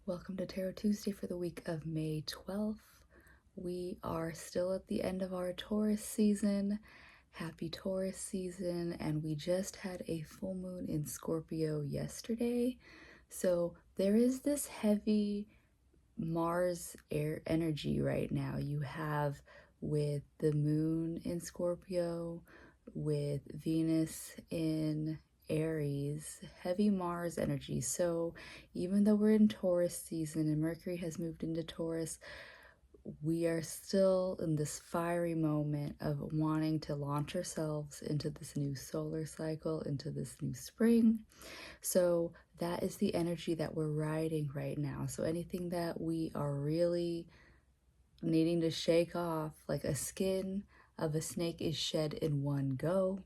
Welcome to Tarot Tuesday for the week of May 12th. We are still at the end of our Taurus season. Happy Taurus season, and we just had a full moon in Scorpio yesterday. So there is this heavy Mars air energy right now. You have with the moon in Scorpio, with Venus in Aries, heavy Mars energy. So even though we're in Taurus season and Mercury has moved into Taurus, we are still in this fiery moment of wanting to launch ourselves into this new solar cycle, into this new spring. So that is the energy that we're riding right now. So anything that we are really needing to shake off, like a skin of a snake is shed in one go,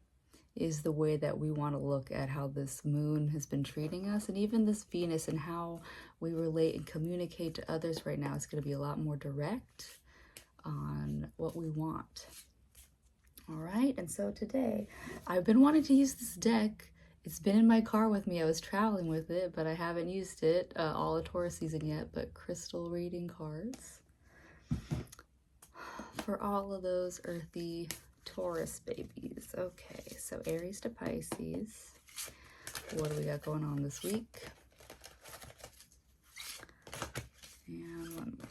is the way that we want to look at how this moon has been treating us, and even this Venus and how we relate and communicate to others right now is going to be a lot more direct on what we want. All right, and so today I've been wanting to use this deck. It's been in my car with me. I was traveling with it, but I haven't used it all of Taurus season yet. But crystal reading cards for all of those earthy Taurus babies. Okay, so Aries to Pisces. What do we got going on this week? And one more.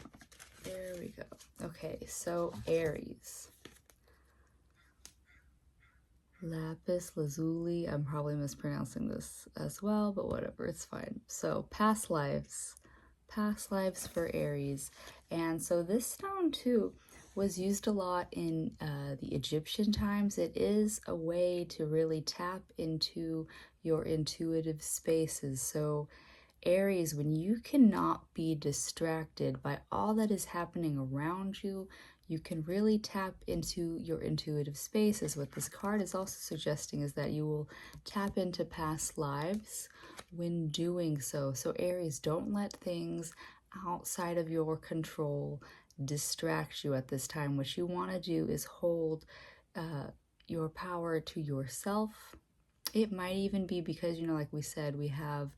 There we go. Okay, so Aries. Lapis Lazuli. I'm probably mispronouncing this as well, but whatever, it's fine. So past lives for Aries. And so this stone too was used a lot in the Egyptian times. It is a way to really tap into your intuitive spaces. So Aries, when you cannot be distracted by all that is happening around you, you can really tap into your intuitive spaces. What this card is also suggesting is that you will tap into past lives when doing so. So Aries, don't let things outside of your control distract you at this time. What you want to do is hold your power to yourself. It might even be because, like we said, we have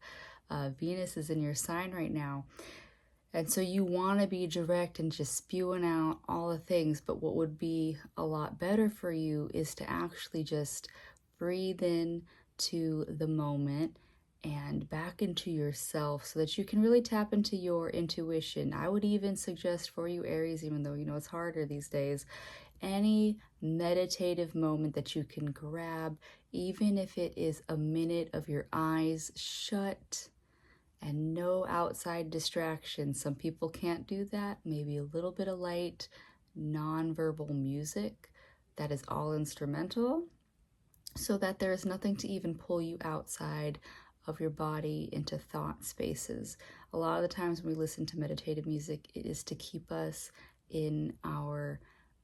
Venus is in your sign right now. And so you want to be direct and just spewing out all the things. But what would be a lot better for you is to actually just breathe in to the moment and back into yourself so that you can really tap into your intuition. I would even suggest for you, Aries, even though it's harder these days, any meditative moment that you can grab, even if it is a minute of your eyes shut and no outside distractions. Some people can't do that. Maybe a little bit of light, non-verbal music that is all instrumental, so that there is nothing to even pull you outside of your body into thought spaces. A lot of the times when we listen to meditative music, it is to keep us in our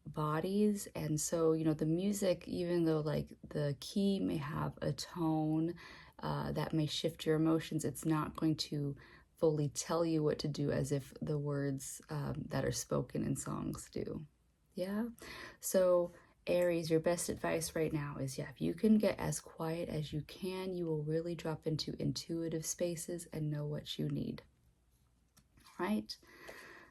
bodies. And so, the music, even though like the key may have a tone that may shift your emotions, it's not going to fully tell you what to do as if the words that are spoken in songs do. Yeah. So Aries, your best advice right now is, if you can get as quiet as you can, you will really drop into intuitive spaces and know what you need. All right.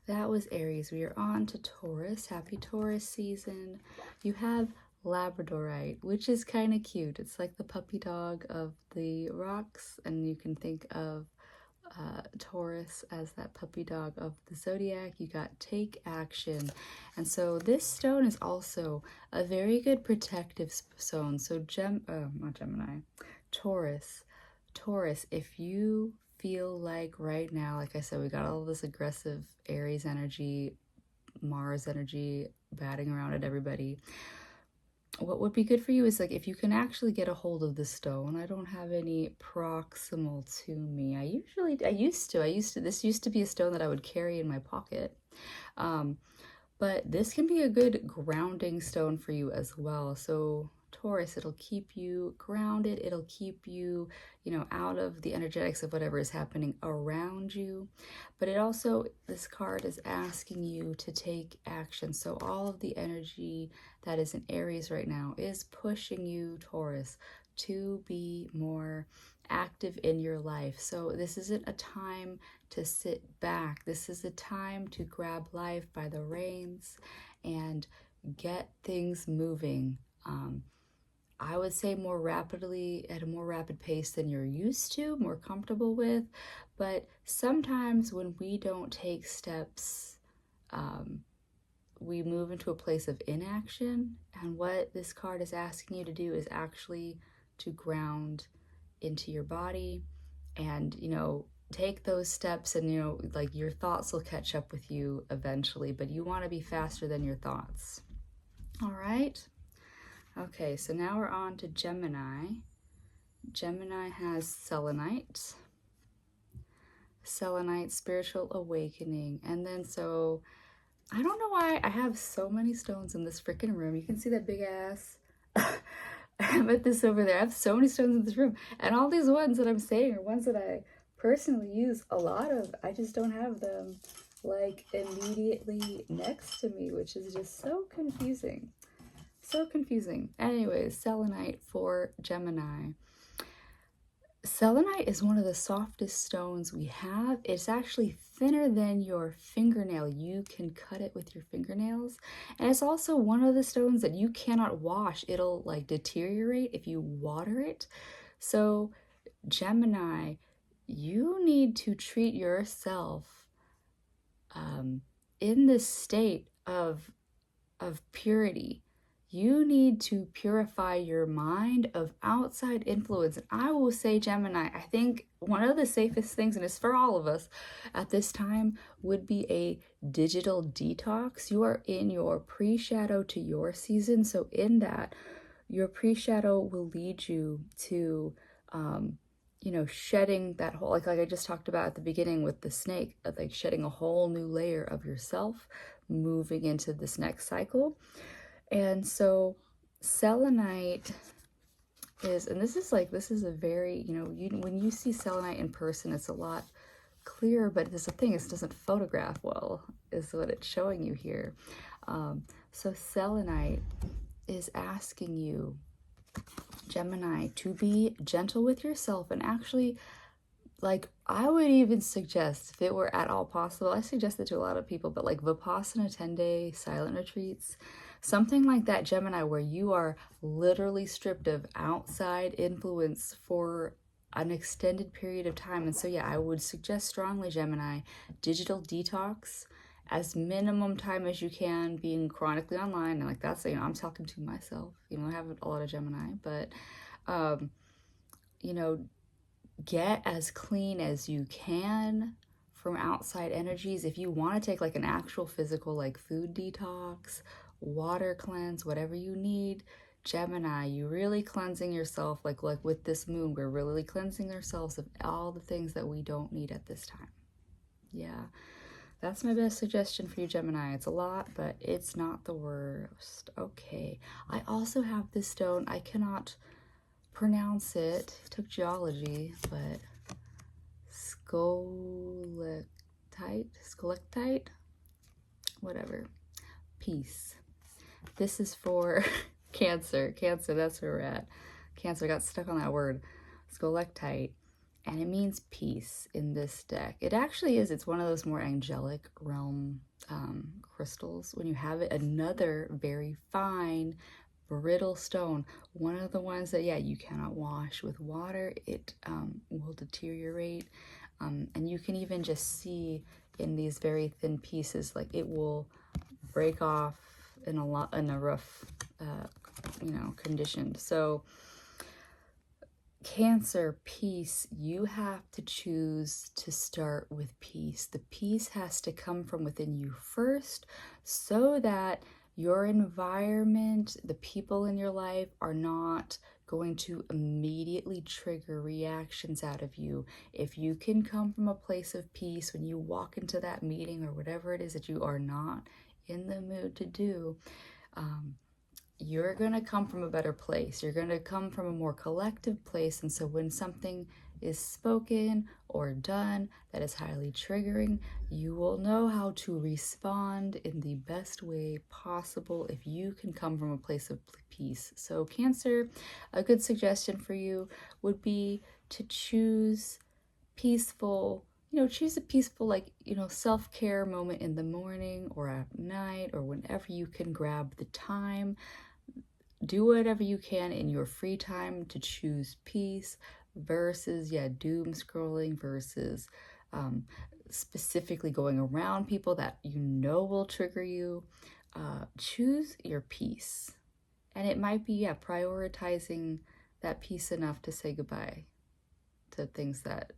That was Aries. We are on to Taurus. Happy Taurus season. You have Labradorite, which is kind of cute. It's like the puppy dog of the rocks, and you can think of Taurus as that puppy dog of the zodiac. You got take action. And so this stone is also a very good protective stone. So not Gemini, Taurus. If you feel like right now, like I said, we got all this aggressive Aries energy, Mars energy batting around at everybody. What would be good for you is like if you can actually get a hold of the stone. I don't have any proximal to me. This used to be a stone that I would carry in my pocket. But this can be a good grounding stone for you as well. So Taurus, it'll keep you grounded. It'll keep you, out of the energetics of whatever is happening around you. But it also, this card is asking you to take action. So all of the energy that is in Aries right now is pushing you, Taurus, to be more active in your life. So this isn't a time to sit back. This is a time to grab life by the reins and get things moving. I would say more rapidly, at a more rapid pace than you're used to, more comfortable with. But sometimes when we don't take steps, we move into a place of inaction. And what this card is asking you to do is actually to ground into your body and, take those steps, and, like, your thoughts will catch up with you eventually, but you want to be faster than your thoughts. All right. Okay, so now we're on to Gemini. Gemini has selenite, spiritual awakening. And then, so I don't know why I have so many stones in this freaking room. You can see that big ass amethyst over there. I have so many stones in this room. And all these ones that I'm saying are ones that I personally use a lot of. I just don't have them like immediately next to me, which is just so confusing. So confusing. Anyways, selenite for Gemini. Selenite is one of the softest stones we have. It's actually thinner than your fingernail. You can cut it with your fingernails. And it's also one of the stones that you cannot wash. It'll like deteriorate if you water it. So Gemini, you need to treat yourself in this state of purity. You need to purify your mind of outside influence. And I will say, Gemini, I think one of the safest things, and it's for all of us at this time, would be a digital detox. You are in your pre-shadow to your season. So in that, your pre-shadow will lead you to, shedding that whole, like I just talked about at the beginning with the snake, like shedding a whole new layer of yourself, moving into this next cycle. And so selenite is, and this is a very, when you see selenite in person, it's a lot clearer, but there's a thing, it doesn't photograph well, is what it's showing you here. So selenite is asking you, Gemini, to be gentle with yourself. And actually, like, I would even suggest, if it were at all possible, I suggest it to a lot of people, but like Vipassana 10-day silent retreats, something like that, Gemini, where you are literally stripped of outside influence for an extended period of time. And so, yeah, I would suggest strongly, Gemini, digital detox, as minimum time as you can, being chronically online. And like that's, I'm talking to myself, I have a lot of Gemini, but, get as clean as you can from outside energies. If you want to take like an actual physical, like food detox, water cleanse, whatever you need, Gemini, you really cleansing yourself, like with this moon, we're really cleansing ourselves of all the things that we don't need at this time. Yeah, that's my best suggestion for you, Gemini. It's a lot, but it's not the worst. Okay, I also have this stone. I cannot pronounce it. I took geology, but scolectite, whatever. Peace. This is for Cancer. Cancer, that's where we're at. Cancer, got stuck on that word. Scolectite. And it means peace in this deck. It actually is. It's one of those more angelic realm crystals. When you have it, another very fine, brittle stone. One of the ones that, yeah, you cannot wash with water. It will deteriorate. And you can even just see in these very thin pieces, like it will break off in a rough, condition. So Cancer, peace, you have to choose to start with peace. The peace has to come from within you first, so that your environment, the people in your life, are not going to immediately trigger reactions out of you. If you can come from a place of peace when you walk into that meeting or whatever it is that you are not in the mood to do, you're going to come from a better place. You're going to come from a more collective place. And so when something is spoken or done that is highly triggering, you will know how to respond in the best way possible if you can come from a place of peace. So Cancer, a good suggestion for you would be to choose peaceful, choose a peaceful, like, self-care moment in the morning or at night or whenever you can grab the time. Do whatever you can in your free time to choose peace versus, doom scrolling versus specifically going around people that will trigger you. Choose your peace. And it might be, prioritizing that peace enough to say goodbye to things that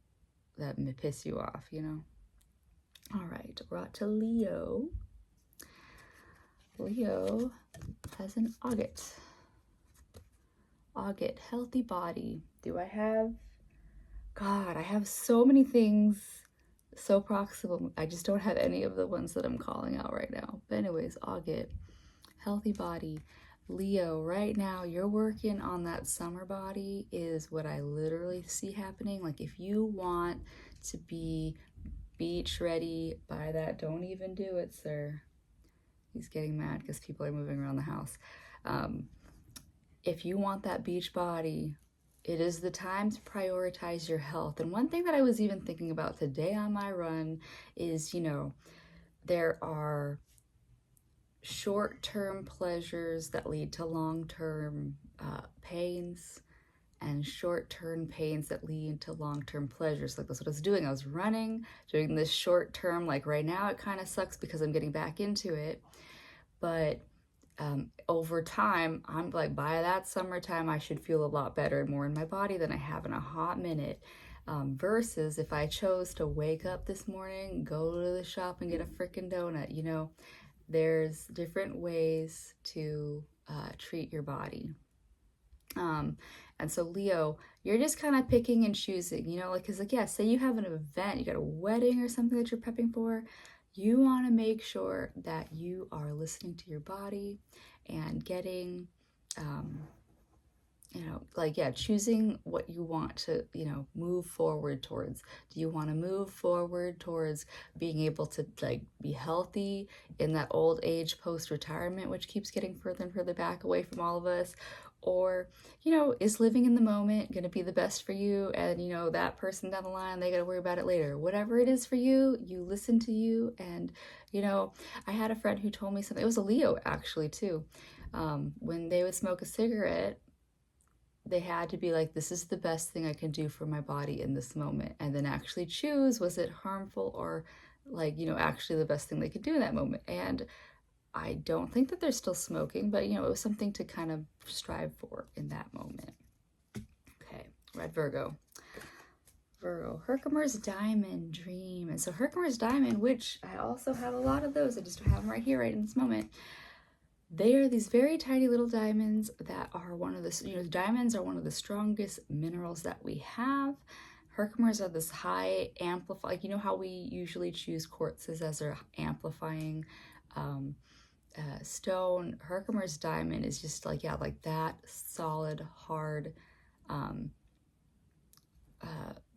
may piss you off, All right, we're out to Leo. Leo has an August. August, healthy body. Do I have? God, I have so many things so proximal. I just don't have any of the ones that I'm calling out right now. But anyways, August, healthy body. Leo, right now you're working on that summer body is what I literally see happening. Like if you want to be beach ready by that, don't even do it, sir. He's getting mad because people are moving around the house. If you want that beach body, it is the time to prioritize your health. And one thing that I was even thinking about today on my run is, there are short-term pleasures that lead to long-term pains, and short-term pains that lead to long-term pleasures. Like that's what I was doing. I was running, doing this short-term, like right now it kind of sucks because I'm getting back into it. But over time, I'm like, by that summertime, I should feel a lot better and more in my body than I have in a hot minute. Versus if I chose to wake up this morning, go to the shop and get a freaking donut, there's different ways to treat your body. And so Leo, you're just kind of picking and choosing, because say you have an event, you got a wedding or something that you're prepping for, you want to make sure that you are listening to your body and getting, choosing what you want to, move forward towards. Do you want to move forward towards being able to be healthy in that old age post-retirement, which keeps getting further and further back away from all of us? Or, is living in the moment going to be the best for you? And, that person down the line, they got to worry about it later. Whatever it is for you, you listen to you. And, I had a friend who told me something. It was a Leo, actually, too. When they would smoke a cigarette, they had to be like, this is the best thing I can do for my body in this moment. And then actually choose, was it harmful or actually the best thing they could do in that moment? And I don't think that they're still smoking, but it was something to kind of strive for in that moment. Okay, Red Virgo. Virgo, Herkimer's Diamond Dream. And so Herkimer's Diamond, which I also have a lot of those, I just don't have them right here, right in this moment. They are these very tiny little diamonds that are one of the, diamonds are one of the strongest minerals that we have. Herkimers are this high amplify, how we usually choose quartzes as our amplifying stone. Herkimer's diamond is just like that solid, hard,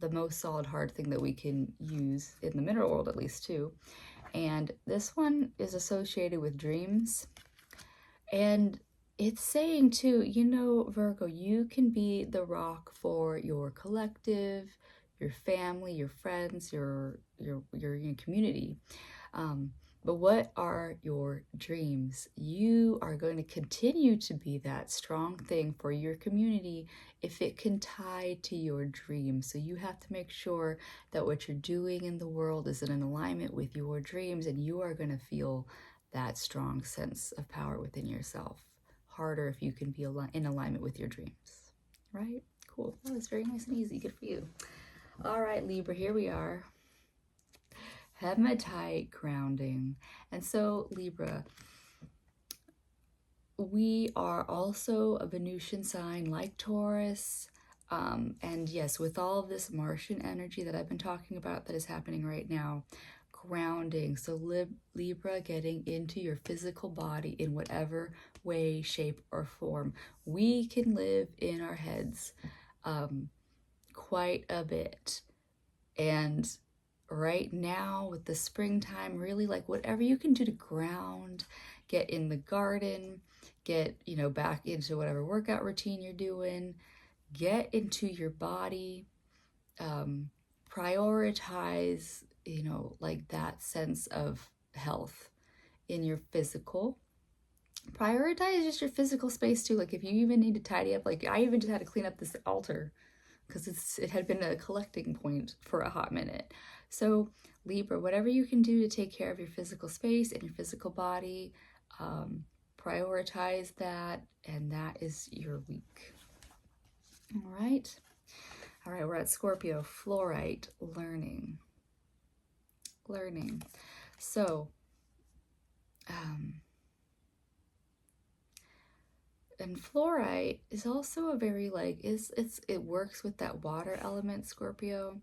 the most solid, hard thing that we can use in the mineral world, at least too. And this one is associated with dreams. And it's saying too, Virgo, you can be the rock for your collective, your family, your friends, your community. But what are your dreams? You are going to continue to be that strong thing for your community if it can tie to your dreams. So you have to make sure that what you're doing in the world is in alignment with your dreams, and you are going to feel that strong sense of power within yourself. Harder if you can be in alignment with your dreams, right? Cool. That was very nice and easy. Good for you. All right, Libra, here we are. Hematite grounding. And so, Libra, we are also a Venusian sign like Taurus. And yes, with all of this Martian energy that I've been talking about that is happening right now, grounding. So Libra, getting into your physical body in whatever way, shape, or form. We can live in our heads quite a bit. And right now with the springtime, really whatever you can do to ground, get in the garden, get, back into whatever workout routine you're doing, get into your body, prioritize, you know, like that sense of health in your physical. Prioritize just your physical space too. Like if you even need to tidy up, like I even just had to clean up this altar because it had been a collecting point for a hot minute. So Libra, whatever you can do to take care of your physical space and your physical body, prioritize that, and that is your week. All right. All right, we're at Scorpio, fluorite, learning. So, and fluorite is also a very like it works with that water element, Scorpio,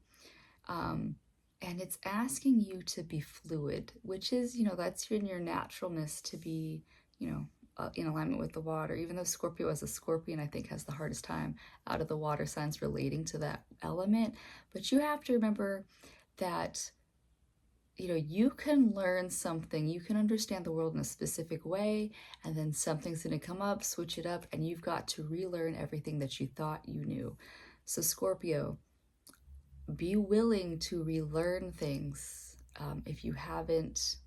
and it's asking you to be fluid, which is, you know, that's in your naturalness to be, you know, in alignment with the water. Even though Scorpio as a scorpion, I think, has the hardest time out of the water signs relating to that element, but you have to remember that, you know, you can learn something, you can understand the world in a specific way, and then something's going to come up, switch it up, and you've got to relearn everything that you thought you knew. So Scorpio, be willing to relearn things. If you haven't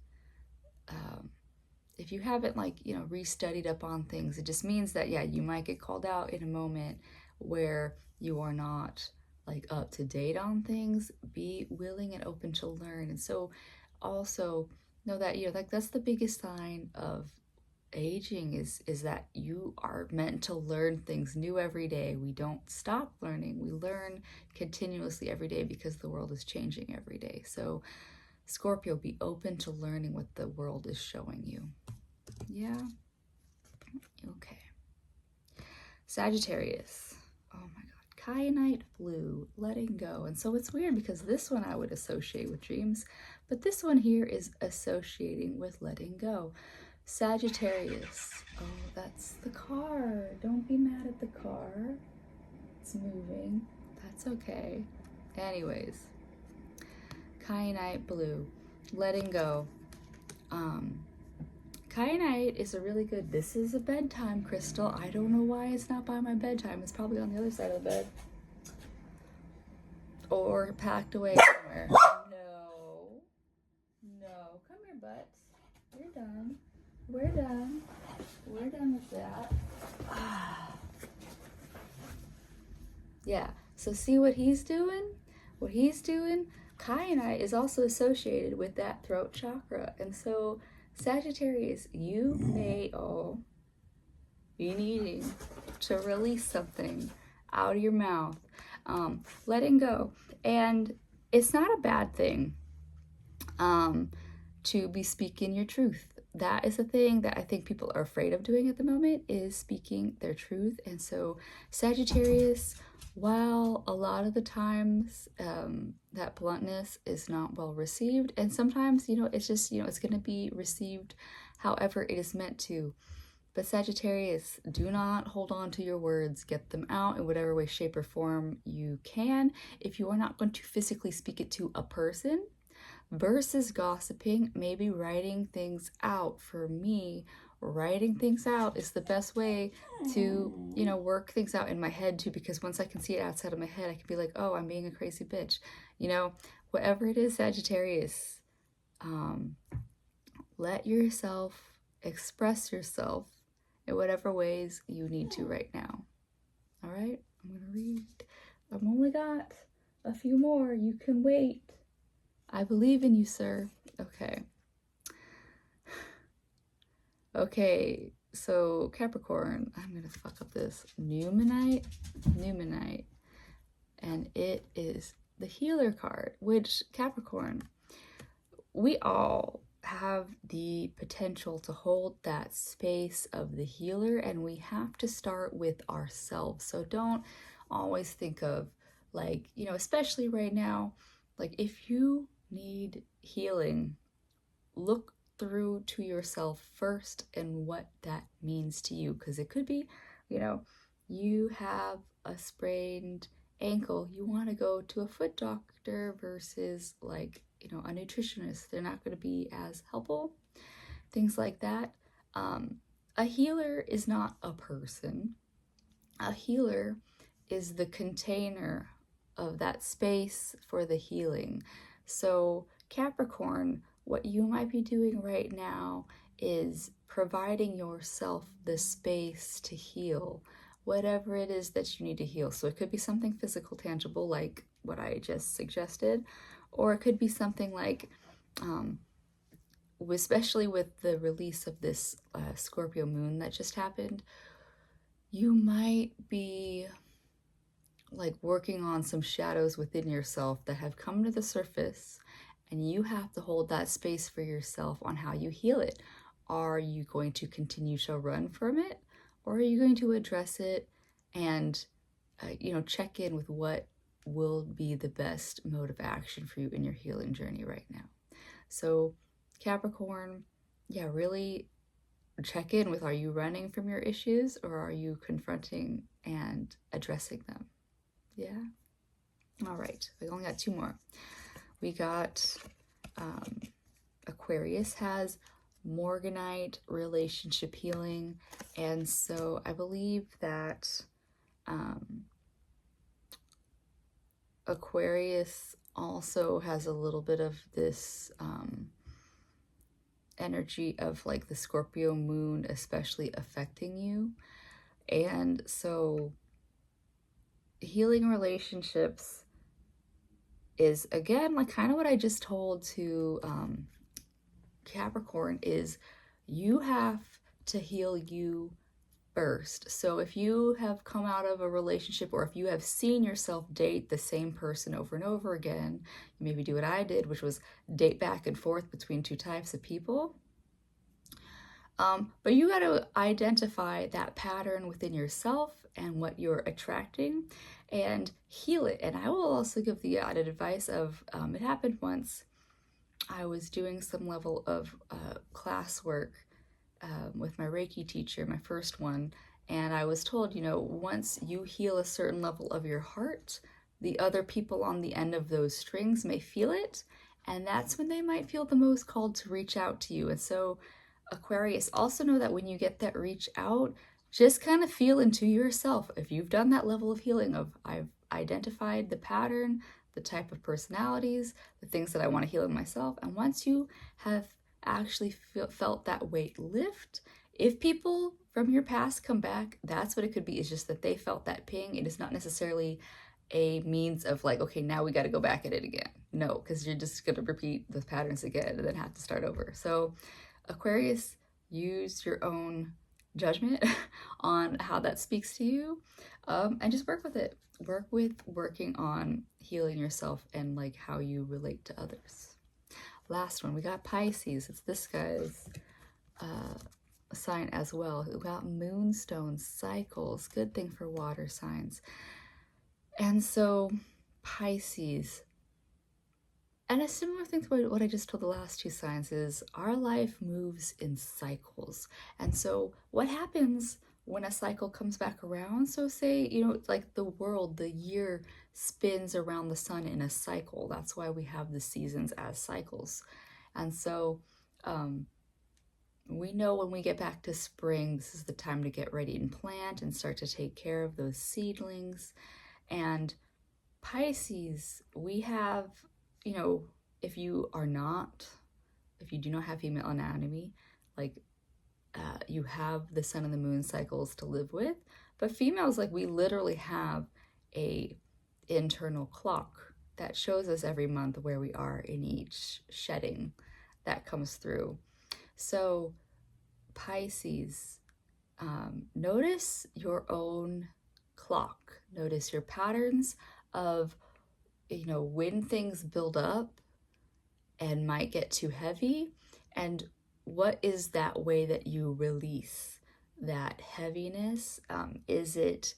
like, you know, restudied up on things, it just means that, yeah, you might get called out in a moment where you are not like up to date on things. Be willing and open to learn. And so also know that, you know, like that's the biggest sign of aging is that you are meant to learn things new every day. We don't stop learning. We learn continuously every day because the world is changing every day. So Scorpio, be open to learning what the world is showing you. Yeah. Okay. Sagittarius. Oh my God. Kyanite blue, letting go. And so it's weird because this one I would associate with dreams, but this one here is associating with letting go. Sagittarius. Oh, that's the car. Don't be mad at the car. It's moving. That's okay. Anyways, Kyanite blue, letting go. Kyanite is a really good, this is a bedtime crystal. I don't know why it's not by my bedtime. It's probably on the other side of the bed. Or packed away somewhere. No. Come here, butts. You're done. We're done. We're done with that. Yeah, so see what he's doing? What he's doing? Kyanite is also associated with that throat chakra. And so Sagittarius, you may be needing to release something out of your mouth, letting go. And it's not a bad thing to be speaking your truth. That is a thing that I think people are afraid of doing at the moment, is speaking their truth. And so Sagittarius, while a lot of the times that bluntness is not well received, and sometimes, you know, it's just, you know, it's going to be received however it is meant to. But Sagittarius, do not hold on to your words. Get them out in whatever way, shape, or form you can. If you are not going to physically speak it to a person, versus gossiping, maybe writing things out. For me, writing things out is the best way to, you know, work things out in my head too, because once I can see it outside of my head, I can be like, oh, I'm being a crazy bitch. You know, whatever it is, Sagittarius, let yourself express yourself in whatever ways you need to right now. All right, I'm gonna read. I've only got a few more. You can wait. I believe in you, sir. Okay. Okay, so Capricorn, I'm gonna fuck up this. Numenite, and it is the healer card, which Capricorn, we all have the potential to hold that space of the healer, and we have to start with ourselves. So don't always think of, like, you know, especially right now, like if you need healing, look through to yourself first and what that means to you, because it could be, you know, you have a sprained ankle, you want to go to a foot doctor versus, like, you know, a nutritionist. They're not going to be as helpful, things like that. A healer is not a person. A healer is the container of that space for the healing. So Capricorn, what you might be doing right now is providing yourself the space to heal whatever it is that you need to heal. So it could be something physical, tangible, like what I just suggested, or it could be something like, especially with the release of this Scorpio moon that just happened, you might be like working on some shadows within yourself that have come to the surface, and you have to hold that space for yourself on how you heal it. Are you going to continue to run from it, or are you going to address it and check in with what will be the best mode of action for you in your healing journey right now? So Capricorn, yeah, really check in with, are you running from your issues, or are you confronting and addressing them? Yeah. All right. We only got 2 more. We got Aquarius has Morganite relationship healing. And so I believe that Aquarius also has a little bit of this energy of like the Scorpio moon especially affecting you. And so healing relationships is, again, like kind of what I just told to Capricorn, is you have to heal you first. So if you have come out of a relationship, or if you have seen yourself date the same person over and over again, you maybe do what I did, which was date back and forth between 2 types of people. But you got to identify that pattern within yourself and what you're attracting and heal it. And I will also give the added advice of, it happened once. I was doing some level of classwork with my Reiki teacher, my first one, and I was told, once you heal a certain level of your heart, the other people on the end of those strings may feel it, and that's when they might feel the most called to reach out to you. And so Aquarius, also know that when you get that reach out, just kind of feel into yourself. If you've done that level of healing of, I've identified the pattern, the type of personalities, the things that I want to heal in myself, and once you have actually felt that weight lift, if people from your past come back, that's what it could be. It's just that they felt that ping. It is not necessarily a means of like, okay, now we got to go back at it again. No, because you're just going to repeat the patterns again and then have to start over. So Aquarius, use your own judgment on how that speaks to you, and just work with it. Work with working on healing yourself and like how you relate to others. Last one, we got Pisces. It's this guy's sign as well. We got moonstone cycles, good thing for water signs. And so Pisces, and a similar thing to what I just told the last 2 signs, is our life moves in cycles. And so what happens when a cycle comes back around? So say, it's like the world, the year spins around the sun in a cycle. That's why we have the seasons as cycles. And so we know when we get back to spring, this is the time to get ready and plant and start to take care of those seedlings. And Pisces, we have, if you do not have female anatomy, like you have the sun and the moon cycles to live with. But females, like, we literally have a internal clock that shows us every month where we are in each shedding that comes through. So Pisces, notice your own clock. Notice your patterns of, when things build up and might get too heavy, and what is that way that you release that heaviness? Is it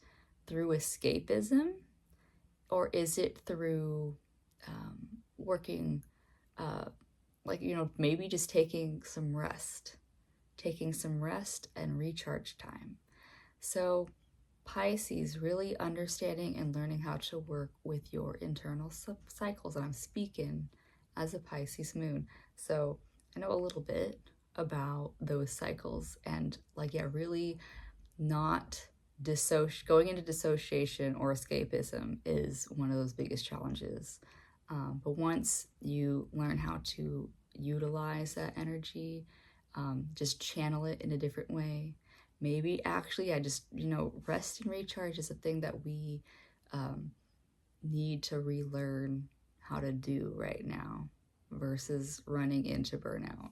through escapism, or is it through working, maybe just taking some rest and recharge time? So Pisces, really understanding and learning how to work with your internal cycles. And I'm speaking as a Pisces moon, so I know a little bit about those cycles, and really not going into dissociation or escapism is one of those biggest challenges. But once you learn how to utilize that energy, just channel it in a different way. Maybe actually, I just, rest and recharge is a thing that we need to relearn how to do right now versus running into burnout.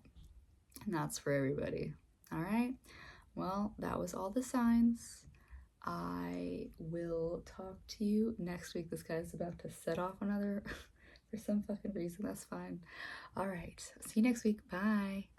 And that's for everybody. All right. Well, that was all the signs. I will talk to you next week. This guy's about to set off another for some fucking reason. That's fine. All right. See you next week. Bye.